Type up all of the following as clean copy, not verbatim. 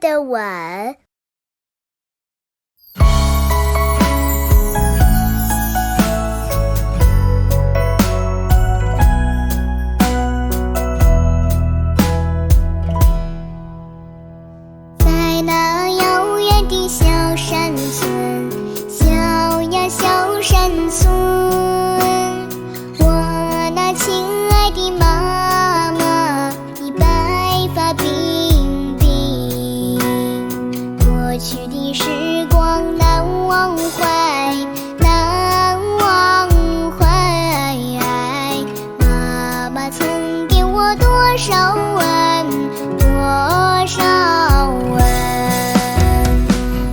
的吻。在那遥远的小山村，小呀小山村，我那亲爱的妈妈，你白发鬓鬓，过去的时光难忘怀，难忘怀。妈妈曾给我多少吻，多少吻，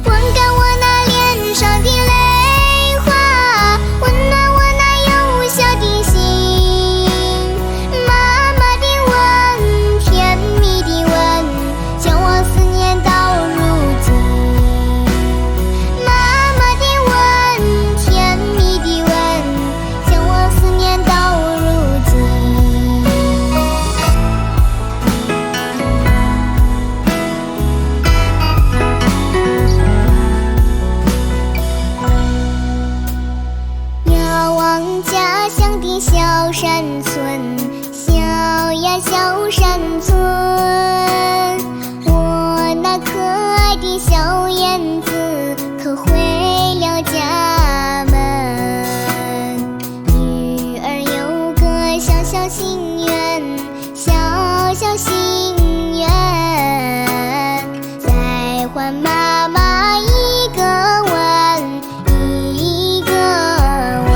吻干我那脸上的泪花，温暖我那幼小的心。妈妈的吻，甜蜜的吻，将我思念到如今。妈妈的吻，甜蜜的吻，将我思念到如今。遥望家乡的小山村，小呀小山村，我那可爱的小燕子可回了家门。女儿有个小小心愿，小小心愿，再还妈妈一个吻，一个吻，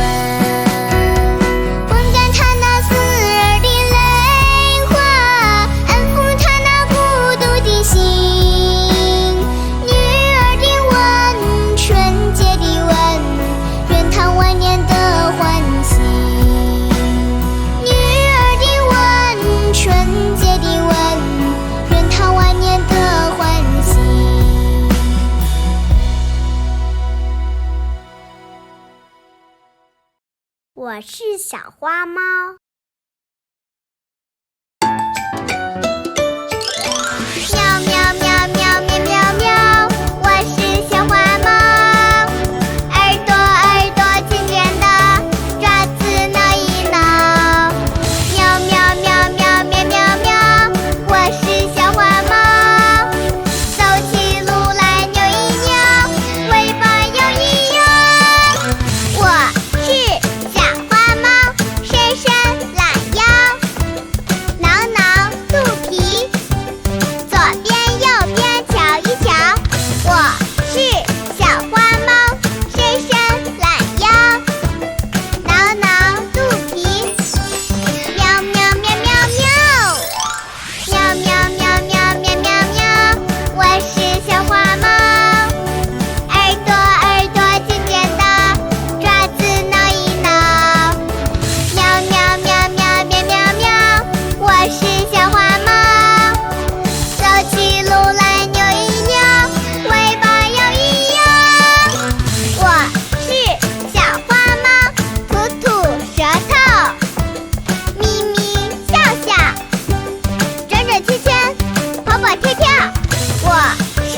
吻干她那思儿的泪花，安抚她那孤独的心。女儿的吻，纯洁的吻，愿她万年的欢喜。女儿的吻，纯洁的吻，愿她万年的欢喜。我是小花猫。喵喵喵喵喵喵喵，我是小花猫，耳朵耳朵尖尖的，爪子挠一挠。喵喵喵喵喵喵喵，我是小花猫，走起路来扭一扭，尾巴摇一摇。我是小花猫，伸伸懒腰，挠挠肚皮，左边右边瞧一瞧。我是小花猫，伸伸懒腰，挠挠肚皮。喵喵喵喵喵，喵喵喵喵喵喵喵，我是小花猫，耳朵耳朵尖尖的，爪子挠一挠。喵喵喵喵喵喵喵，我是小花猫，走起路来扭一扭，尾巴摇一摇。我是小花猫，吐吐舌头，咪咪笑笑，转转圈圈，跑跑跳跳。我是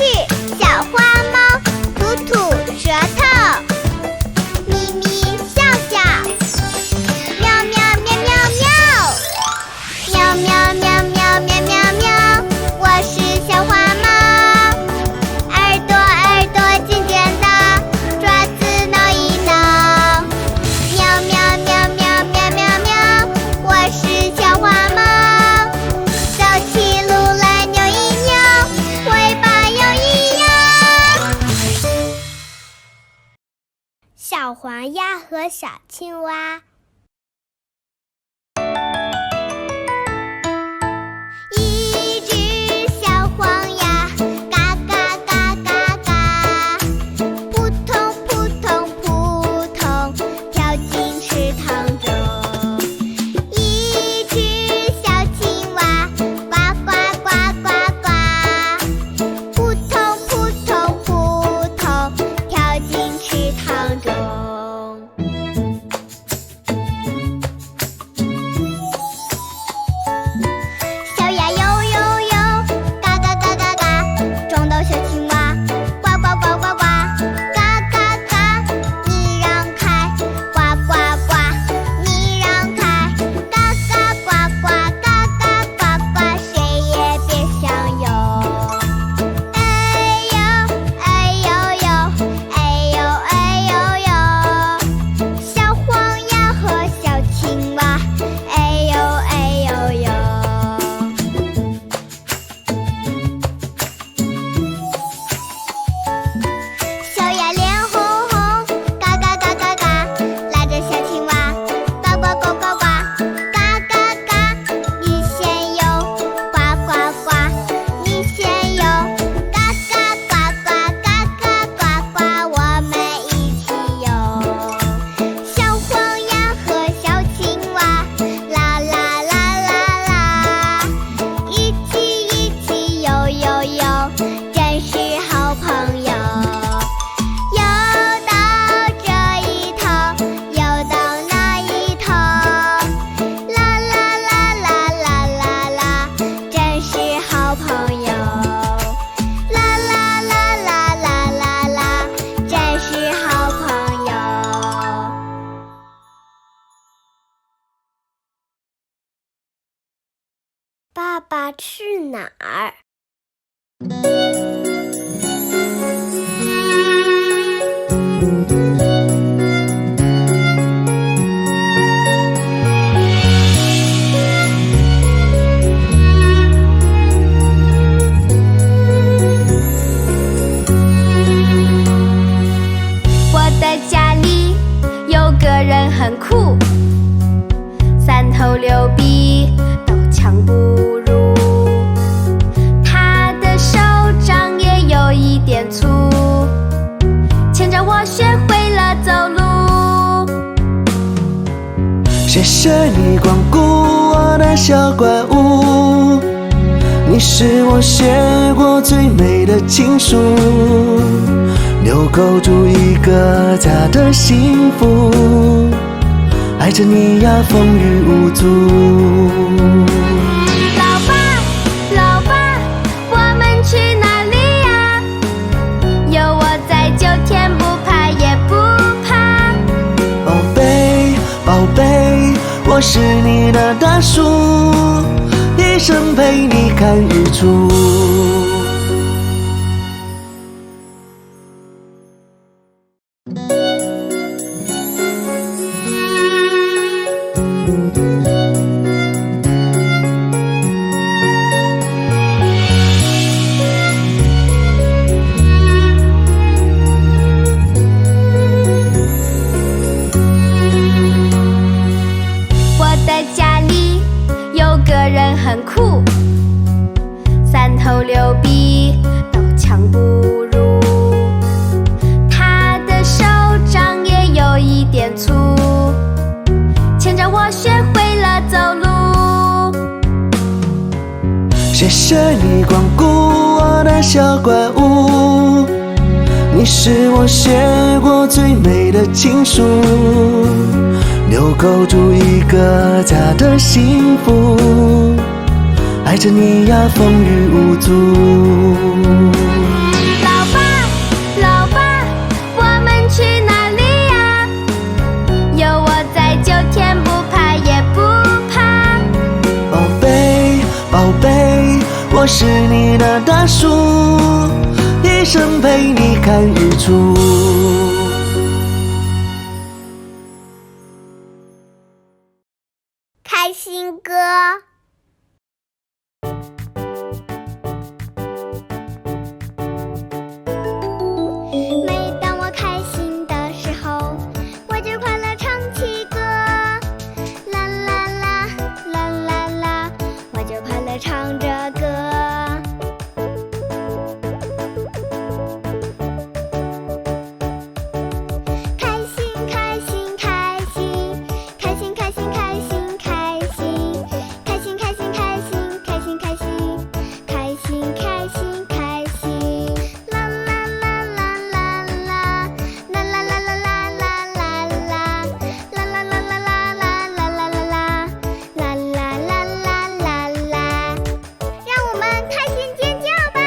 小花猫，吐吐舌头，咪咪笑笑。喵喵喵喵喵，喵喵喵喵喵喵喵，我是小花猫，耳朵耳朵尖尖的，爪子挠一挠。喵喵喵喵喵喵喵，我是小花猫，走起路来扭一扭，尾巴摇一摇。小黄鸭和小青蛙。一只小黄鸭，嘎嘎嘎嘎嘎，扑通扑通扑通，跳进池塘中。一只小青蛙，呱呱呱呱呱，扑通扑通扑通，跳进池塘中。好朋友。啦啦啦啦啦啦啦，真是好朋友。爸爸去哪儿？很酷，三头六臂都强不入，他的手掌也有一点粗，牵着我学会了走路。谢谢你光顾我的小怪物，你是我写过最美的情书，留勾住一个家的幸福，爱着你呀，风雨无阻。老爸，老爸，我们去哪里呀？有我在就天不怕也不怕。宝贝，宝贝，我是你的大树，一生陪你看日出。很酷，三头六臂都强不入，他的手掌也有一点粗，牵着我学会了走路。谢谢你光顾我的小怪物，你是我写过最美的情书，留勾住一个家的幸福，爱着你呀，风雨无阻。老爸，老爸，我们去哪里呀？有我在就天不怕也不怕。宝贝，宝贝，我是你的大树，一生陪你看日出。开心歌。每当我开心的时候，我就快乐唱起歌，啦啦啦啦啦啦，我就快乐唱着歌。开心开心开心，开心开心开心开心，开心开心开心开心开心，开心开心开心，啦啦啦啦啦啦，啦啦啦啦啦啦啦啦，啦啦啦啦啦啦啦啦啦啦，啦啦啦啦啦啦，让我们开心尖叫吧！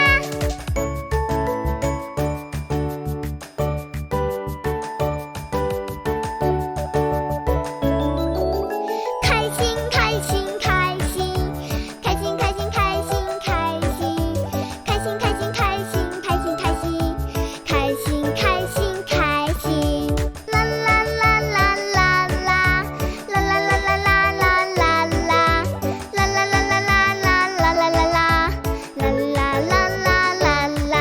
开心开心开心，开心开心开心开心，开心开心开心开心开心，开心开心开心，啦啦啦啦啦啦，啦啦啦啦啦啦啦啦，啦啦啦啦啦啦啦啦啦啦，啦啦啦啦啦啦，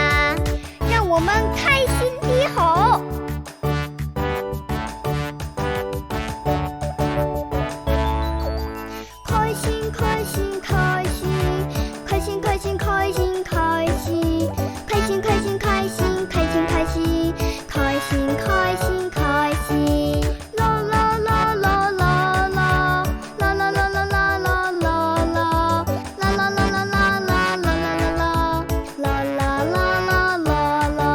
让我们开心地吼。开心开心开心，开心开心开心开心，开心开心开心开心开心，开心开心开心，啦啦啦啦啦啦，啦啦啦啦啦啦啦啦，啦啦啦啦啦啦啦啦啦啦，啦啦啦啦啦啦。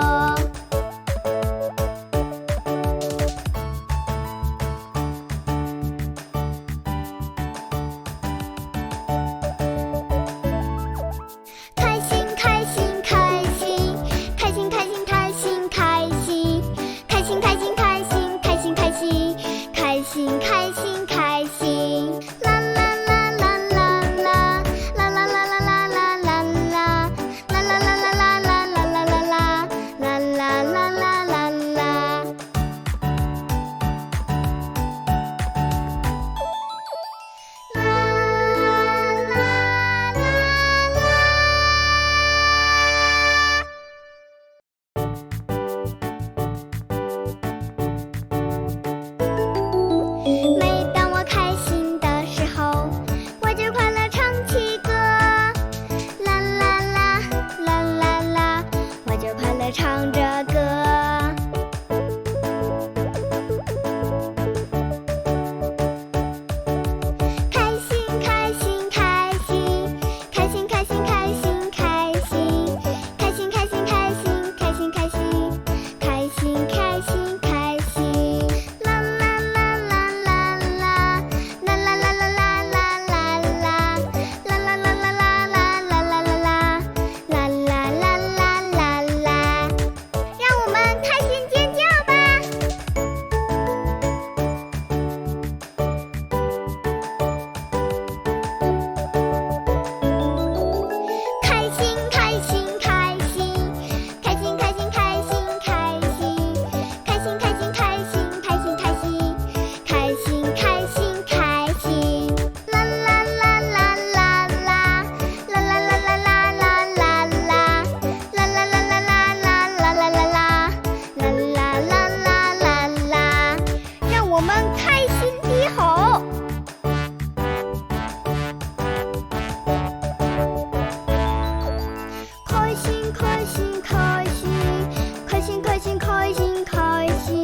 心，开心，开心，开心，开心，开心，开心，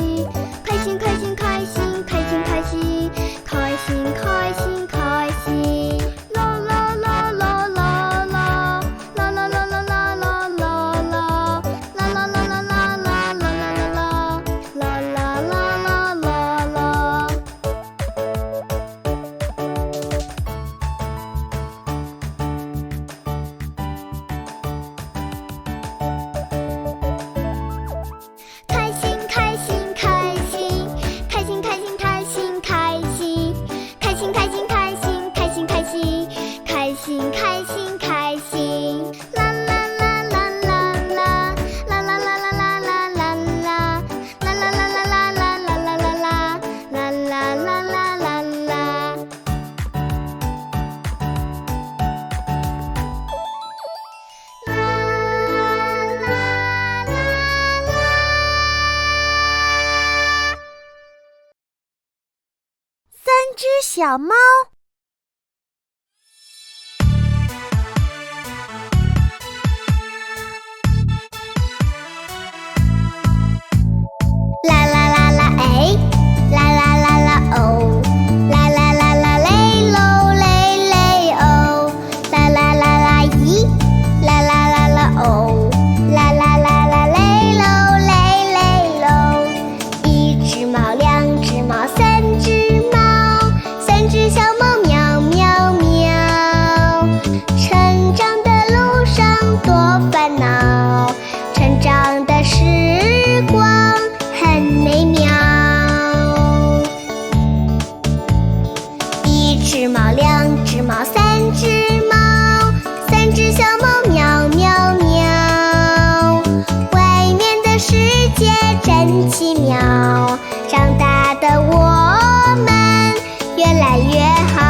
开心，开心，开心，开心，开心，开心，开心，开心，啦啦啦啦啦啦，啦啦啦啦啦啦啦啦，啦啦啦啦啦啦啦啦啦，啦啦啦啦啦啦。开心，开心，开心，开心，开心，开心，开心，开心，开心，开心，开心，开心，开心，开心，开心，啦啦啦啦啦啦，啦啦啦啦啦啦啦啦，啦啦啦啦啦啦啦啦啦啦，啦啦啦啦啦啦。三只小猫。啦啦啦啦哎，啦啦啦啦哦，啦啦啦啦嘞喽嘞嘞哦，啦啦啦啦咦，啦啦啦啦哦，啦啦啦啦嘞喽嘞嘞喽。一只猫，两只猫，三只猫，三只小猫喵喵喵。成长的路上多烦恼，成长的时光很美妙。一只猫，两只猫，三只猫，三只小猫喵喵喵。外面的世界真奇妙，长大的我们越来越好。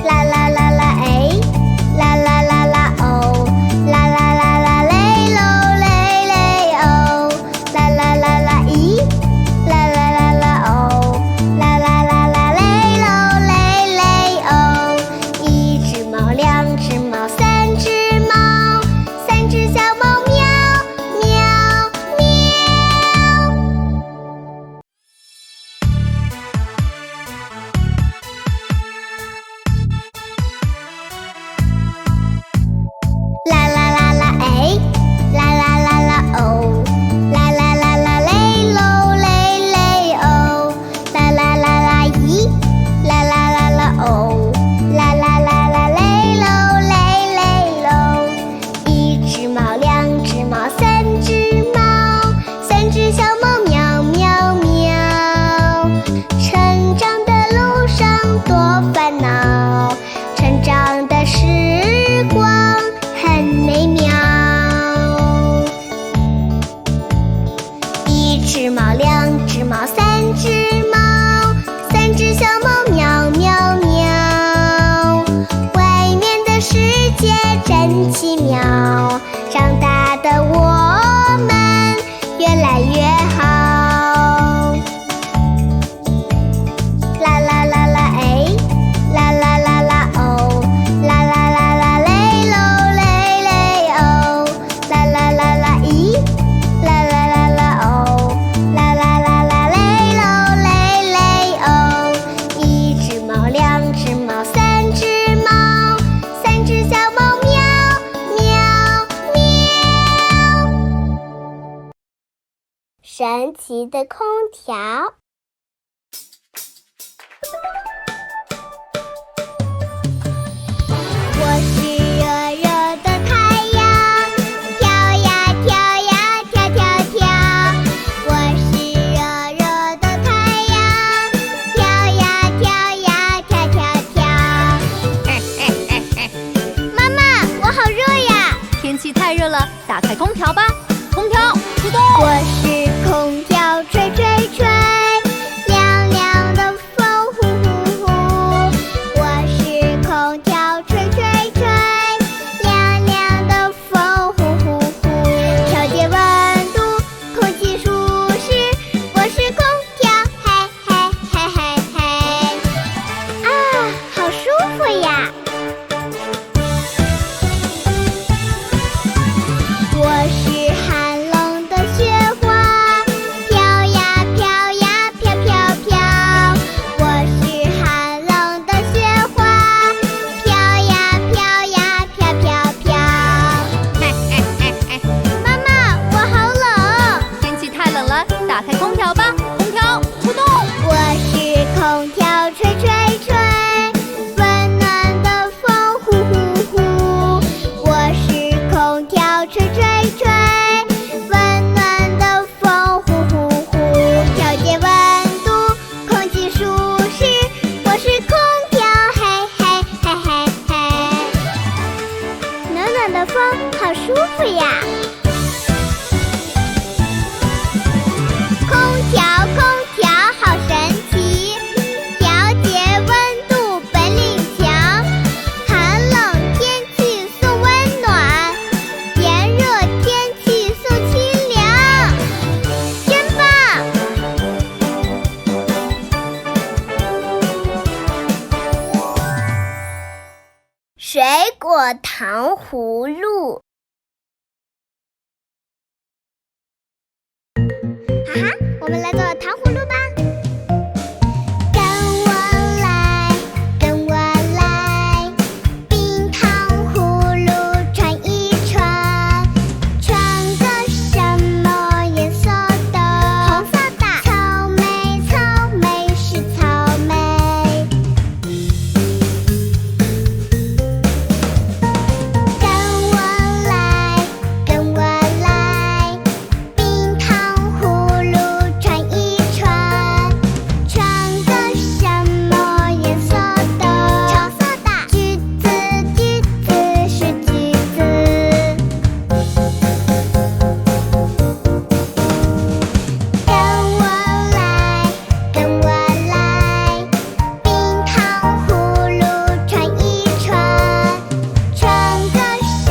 啦啦啦啦哎，啦啦啦啦哦，啦啦啦啦嘞喽嘞嘞哦，啦啦啦啦咦，啦啦啦啦哦，啦啦啦啦嘞喽嘞嘞哦。一只猫，两只猫，三只猫，三只小猫喵喵喵。啦啦啦啦哎，啦啦啦啦哦，啦啦啦啦嘞喽嘞嘞哦，啦啦啦啦咦，啦啦啦啦哦，啦啦啦啦嘞喽嘞嘞喽。一只猫，两只猫，三只猫，三只小猫喵喵喵。成长的路上多烦恼，成长的时光很美妙。一只猫，两只猫，三只猫，三只小猫喵喵喵。外面的世界真奇妙，长大的我们越来越好。啦啦啦啦哎，啦啦啦啦哦，啦啦啦啦嘞喽嘞嘞哦，啦啦啦啦咦，啦啦啦啦哦，啦啦啦啦嘞喽嘞嘞哦。一只猫，两只猫，三只猫，三只小猫喵喵喵。神奇的空调。我是热热的太阳，跳呀跳呀跳跳跳。我是热热的太阳，跳呀跳呀跳跳跳。妈妈，我好热呀！天气太热了，打开空调吧。空调出动。我是空调吹吹吹，凉凉的风呼呼呼。我是空调吹吹吹，凉凉的风呼呼呼。调节温度，空气舒适。我是空调，嘿嘿嘿嘿嘿。啊，好舒服呀！凉的风，好舒服呀！空调，空调，好神奇，调节温度本领强，寒冷天气送温暖，炎热天气送清凉，真棒！水果糖葫芦。哈哈，我们来做糖葫芦吧。跟我来，跟我来，冰糖葫芦串一串，串个什么颜色的？红色的。草莓，草莓是草莓。跟我来，跟我来，冰糖葫芦串一串，串个什么颜色的？橙色的。橘子，橘子是橘子。跟我来，跟我来，冰糖葫芦串一串，串个什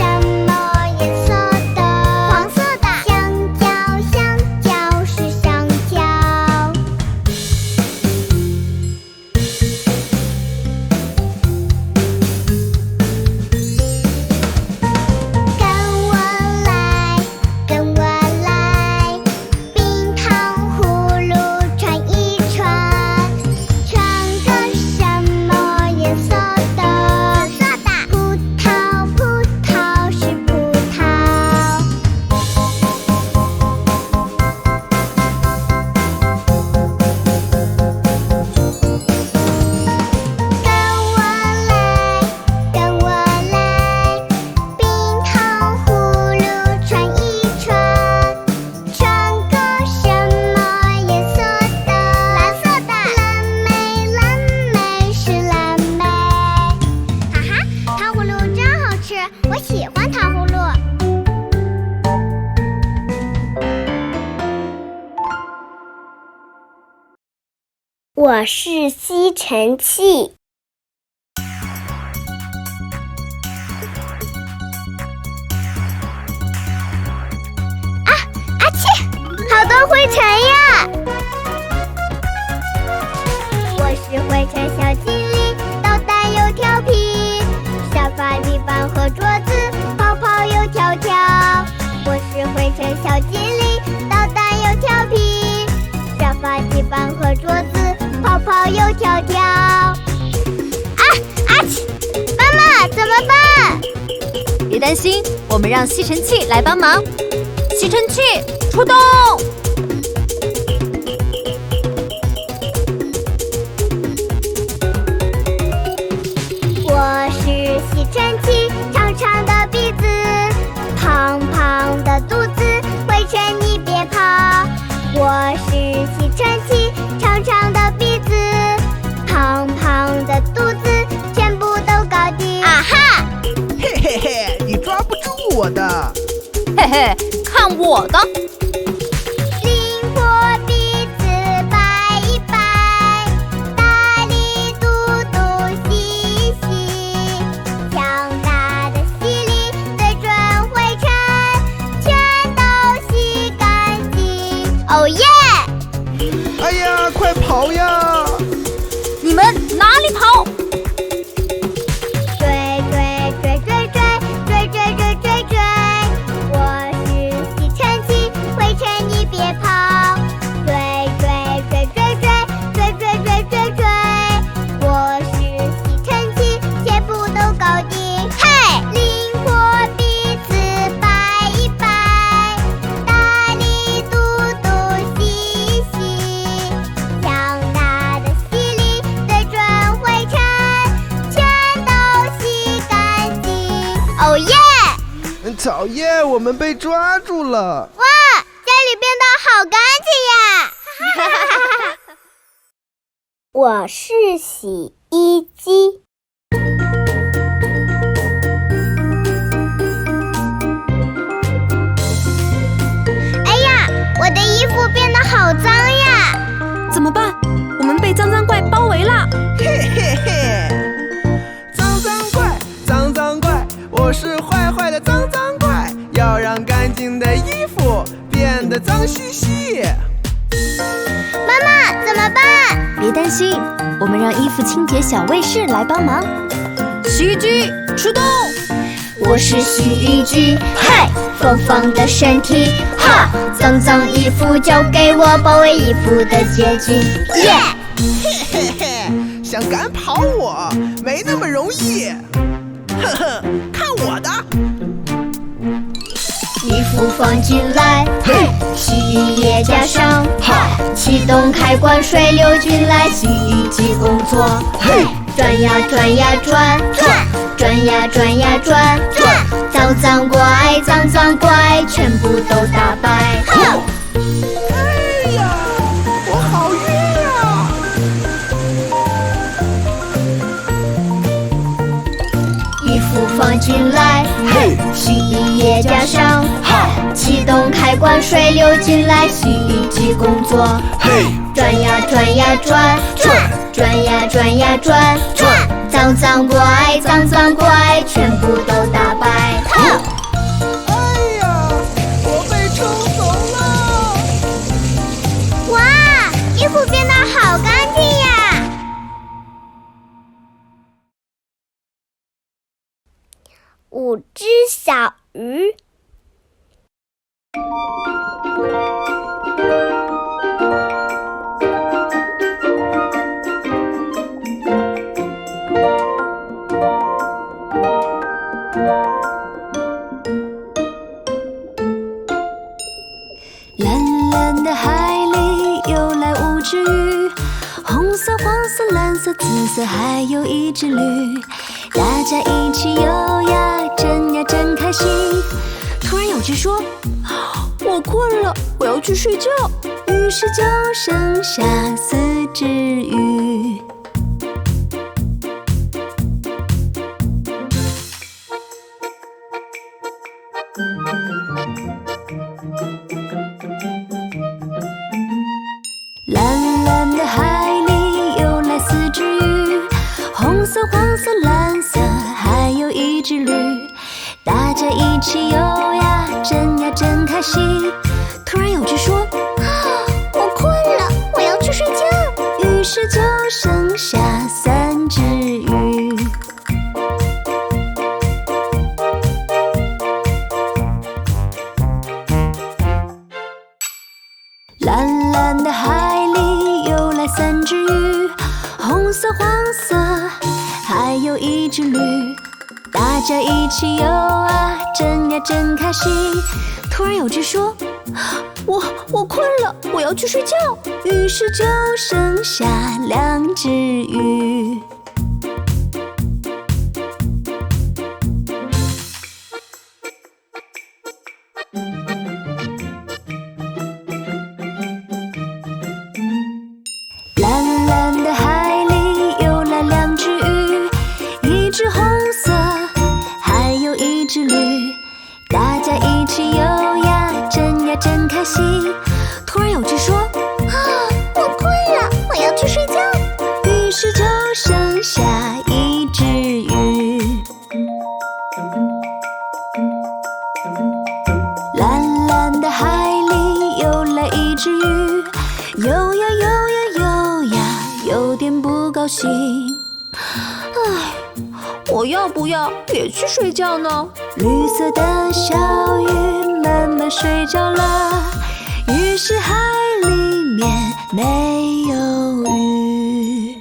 么颜色的？黄色的。香蕉，香蕉是香蕉。跟我来，跟我来，冰糖葫芦串一串，串个什么颜色的？紫色的。葡萄，葡萄是葡萄。跟我来，跟我来，冰糖葫芦串一串，串个什么颜色的？蓝色的。蓝莓，蓝莓是蓝莓。哈哈，糖葫芦真好吃，我喜欢糖葫芦。我是吸尘器。阿切，好多灰尘呀！我是灰尘小精灵，捣蛋又调皮，沙发、地板和桌子跑跑又跳跳。我是灰尘小精灵，捣蛋又调皮，沙发、地板和桌子跑跑又跳跳。阿切，妈妈怎么办？别担心，我们让吸尘器来帮忙。吸尘器出动！我是吸尘器，长长的鼻子，胖胖的肚子，灰尘你别跑。我是吸尘器，长长的鼻子，胖胖的肚子，全部都搞定。啊哈！嘿嘿嘿，你抓不住我的。嘿嘿，看我的！灵活鼻子摆一摆，大力嘟嘟吸一吸，强大的吸力对准灰尘，全都吸干净。哦耶！哎呀，快跑呀！你们哪里跑？追追追追追追追追追追！我是吸尘器，灰尘你别跑！追追追追追追追追追追！我是吸尘器，全部都搞定。嘿，灵活鼻子摆一摆，大力嘟嘟吸一吸，强大的吸力对准灰尘，全都吸干净。哦耶！讨厌，我们被抓住了。哇，家里变得好干净呀！我是洗衣机。嬉戏。妈妈，怎么办？别担心，我们让衣服清洁小卫士来帮忙。洗衣机出动！我是洗衣机，嘿，疯疯的身体，哈，脏脏衣服交给我，包围衣服的结局，耶！嘿嘿，想赶跑我没那么容易。哼哼，看我的！衣服放进来，嘿，洗衣液加上，哈，启动开关，水流进来，洗衣机工作，嘿，转呀转呀转，转呀转呀转，脏脏怪，脏脏怪，全部都打败。哎呀，我好晕啊！衣服放进来，嘿，洗衣液加上，哈，启动开关，水流进来，洗衣机工作，嘿，转呀转呀转，转呀转呀转，脏脏怪，脏脏怪，全部都打败。哎呀，我被冲走了！哇，衣服变得好干净呀！5只小鱼。蓝蓝的海里游来5只鱼，红色、黄色、蓝色、紫色，还有一只绿。大家一起游呀，真呀真开心。突然有只说：“我困了，我要去睡觉。”于是就剩下4只鱼。蓝蓝的海里游来4只鱼，红色、黄色、蓝色，还有一只绿。大家一起游呀，真呀真开心。突然有只说：“我困了，我要去睡觉。”于是就剩下3只鱼。蓝蓝的海里游来3只鱼，红色、黄色，还有一只绿。大家一起游啊，真呀真开心。突然有只说：“我困了，我要去睡觉。”于是就剩下2只鱼。蓝蓝的海里游来2只鱼，一只红色，还有一只绿。大家一起游呀，真呀真开心。突然有只说：“我困了，我要去睡觉。”于是就剩下1只鱼。蓝蓝的海里游来1只鱼，游呀游呀游呀，有点不高兴。唉，我要不要也去睡觉呢？绿色的小鱼慢慢睡着了，于是海里面没有鱼。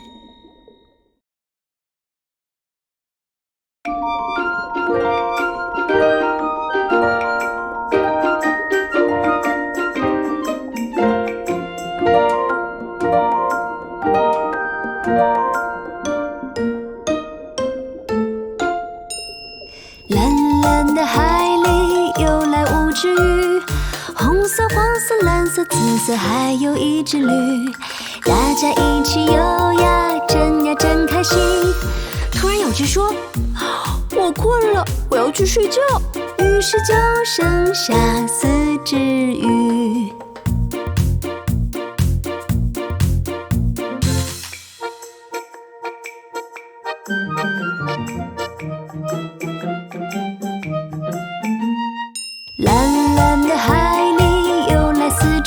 蓝蓝的海里游来5只鱼，红色、黄色、蓝色、紫色，还有一只绿。大家一起游呀，真呀真开心。突然有只说：“我困了，我要去睡觉。”于是就剩下4只鱼。蓝蓝的海里游来4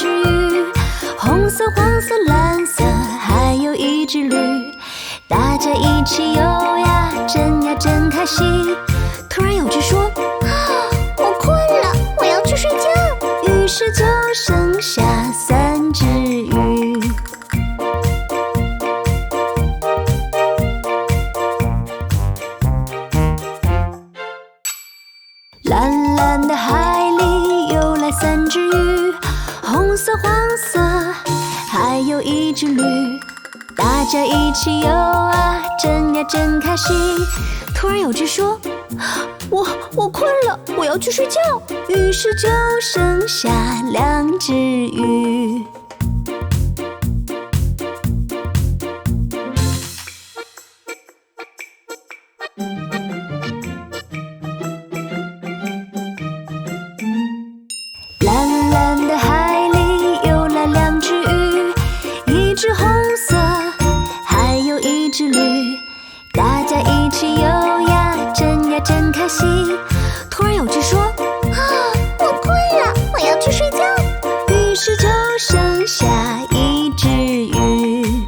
家一起游呀，真开心。突然有只说：“啊，我困了，我要去睡觉。”于是就剩下3只鱼。蓝蓝的海里游来3只鱼，红色、黄色，还有一只绿。大家一起游啊，真开心。突然有只说：“我困了，我要去睡觉。”于是就剩下2只鱼。蓝蓝的海里游来2只鱼，一只红色，还有一只绿。大家一起游呀，真开心。突然有只说：“啊，我困了，我要去睡觉。”于是就剩下1只鱼。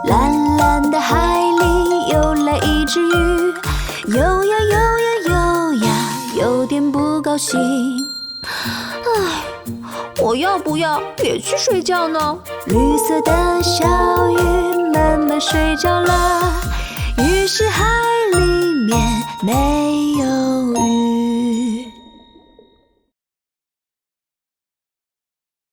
蓝蓝的海里游来1只鱼，游呀，有点不高兴。唉，我要不要也去睡觉呢？绿色的小鱼慢慢睡着了，于是海里面没